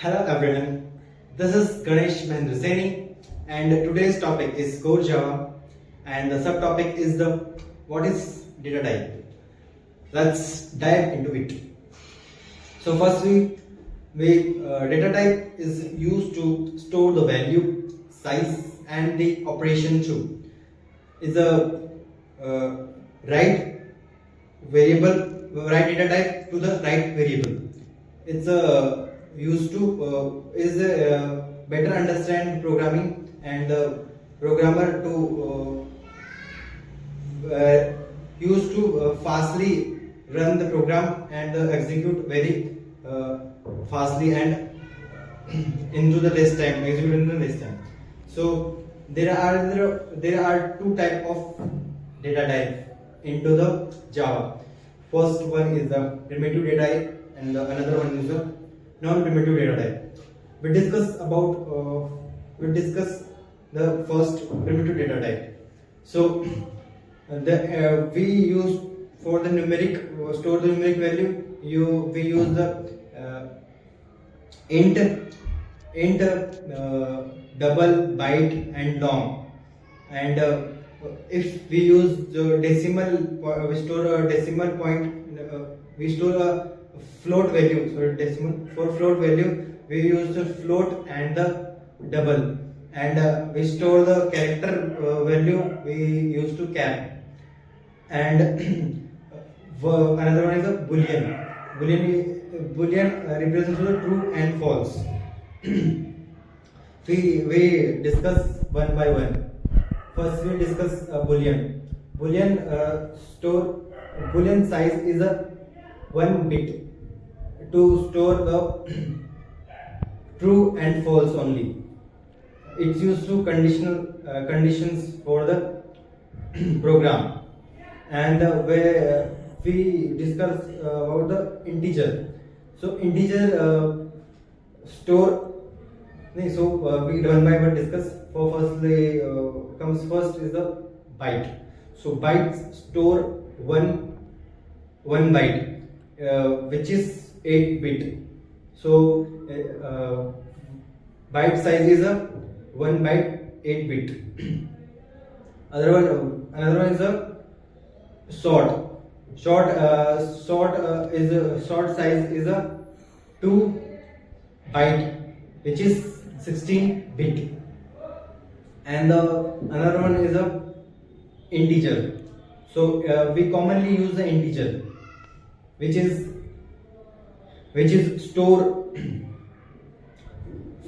Hello everyone, this is Ganesh Saini and today's topic is core Java and the subtopic is the what is data type. Let's dive into it. So firstly, data type is used to store the value, size and the operation too. Is a right right data type to the right variable. It's used to is better understand programming and programmer to used to fastly run the program and execute very fastly and into the less time execute in the less time. So there are two type of data type into the Java. First one is the primitive data type and another one is the non-primitive data type. We discuss the first primitive data type. So we use for the numeric store the numeric value. We use the int double, byte and long, and if we use the decimal we store a decimal point, we store a float value. So decimal for float value we use the float and the double, and we store the character value we use to char, and another one is a boolean represents the true and false. we discuss one by one. First we discuss boolean. Boolean size is a 1 bit to store the true and false only. It's used to conditions for the program, and where we discuss about the integer. So integer store. So we one by one discuss. For firstly comes first is the byte. So bytes store one byte, which is 8 bit. So byte size is a 1 byte 8 bit. Another one is a sort. Sort size is a 2 byte, which is 16 bit, and another one is a integer. So we commonly use the integer, which is store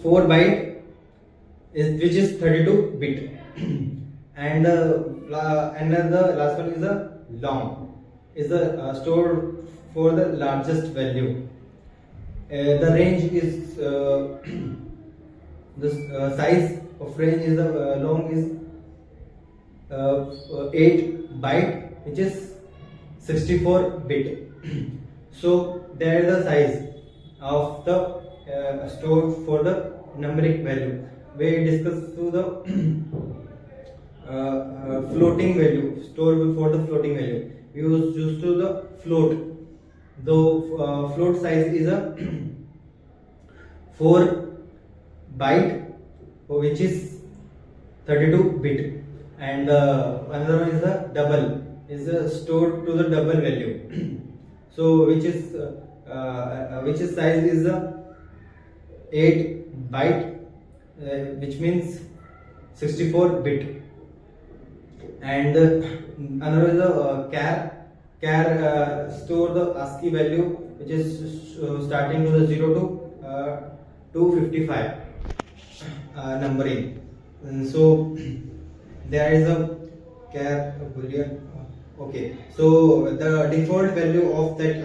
4 byte, which is 32 bit, and another last one is a long, is the store for the largest value. The range is the size of range is the long is 8 byte, which is 64 bit. So there is the size of the store for the numeric value. We discuss through the floating value, store for the floating value. We use to the float. Though float size is a 4 byte, which is 32 bit, and another one is the double, is stored to the double value. So which is size is a 8 byte, which means 64 bit, and another is a char store the ASCII value, which is starting to the 0 to 255 numbering. And so there is a char boolean. Okay, so the default value of that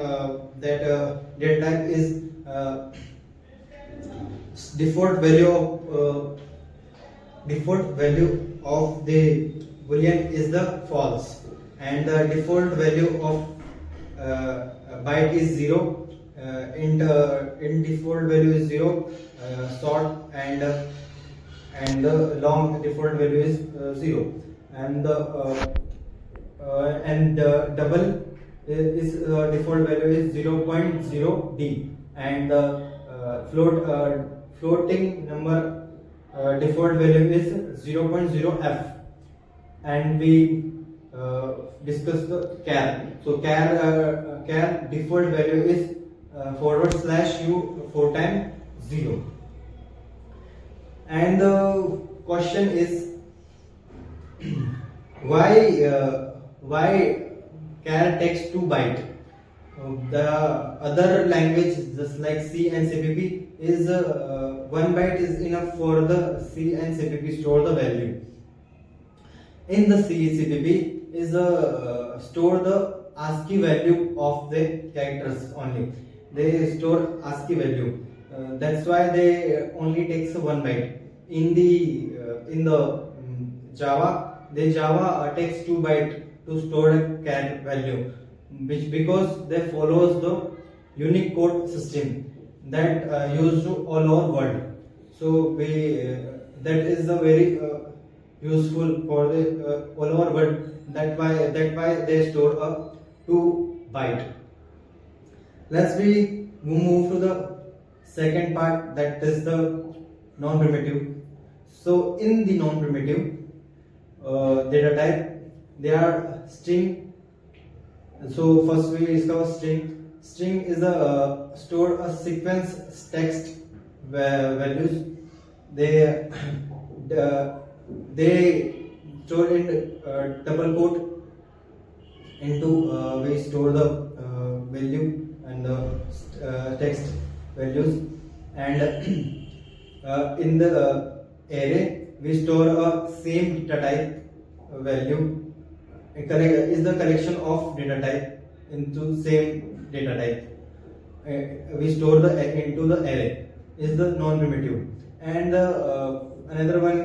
data type is default value of the boolean is the false, and the default value of byte is 0. In default value is 0. Short and the long default value is 0, and the double is default value is 0.0 d, and the floating number default value is 0.0f, and we discuss the char. So char default value is /u 4 times 0. And the question is why char takes 2 byte? The other language just like C and CPP is 1 byte is enough for the C and CPP store the value. In the C CPP is store the ASCII value of the characters only. They store ASCII value. That's why they only takes 1 byte. In the Java, Java takes 2 byte to store a char value, which because they follows the unique code system that used to all over world. So we that is a very useful for the all over world. That why they store a 2 byte. Let's we move to the second part, that is the non-primitive. So in the non-primitive data type, they are string. So first we discover string. String is a store a sequence text values. They store in double quote into we store the value and the text values, and in the array we store a same data type value. Is the collection of data type into same data type. We store the into the array is the non-primitive, and another one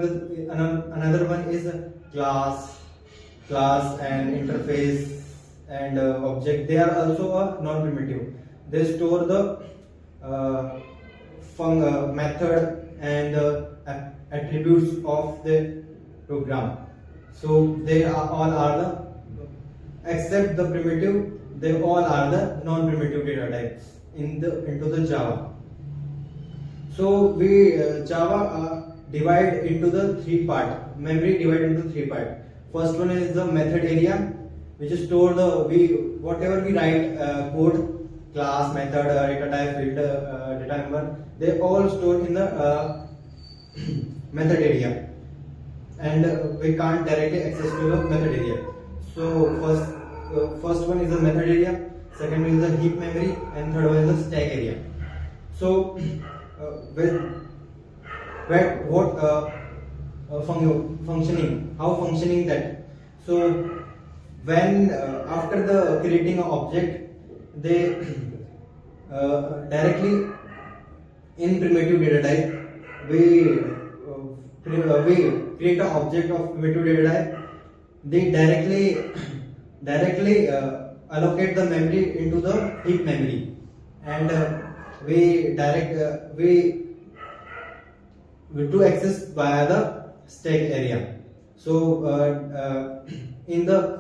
is class and interface and object. They are also a non-primitive. They store the method and attributes of the program. So they are all are the, except the primitive, they all are the non-primitive data types into the Java. So we Java divide into the 3 part. Memory divide into 3 part. First one is the method area, which is store the whatever we write code, class, method, data type, field, data number. They all store in the method area, and we can't directly access to the method area. So first one is the method area, second one is the heap memory, and third one is the stack area. So how functioning that? So when after the creating an object, they directly in primitive data type we create an object of primitive data type. They directly allocate the memory into the heap memory, and we to access via the stack area. So in the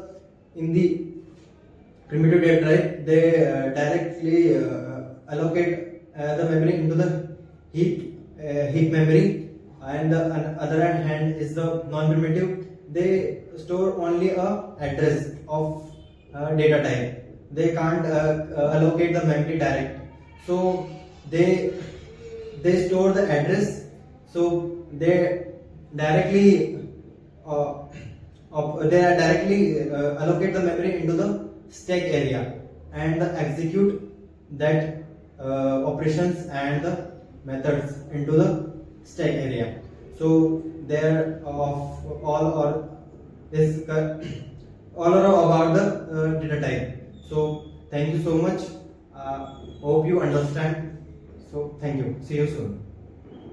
primitive data type, they directly allocate the memory into the heap memory, and the other hand is the non-primitive. They store only a address of data type. They can't allocate the memory direct. So they store the address. So they directly allocate the memory into the stack area and execute that operations and the methods into the stack area. So there all are about the data type. So thank you so much. Hope you understand. So thank you. See you soon.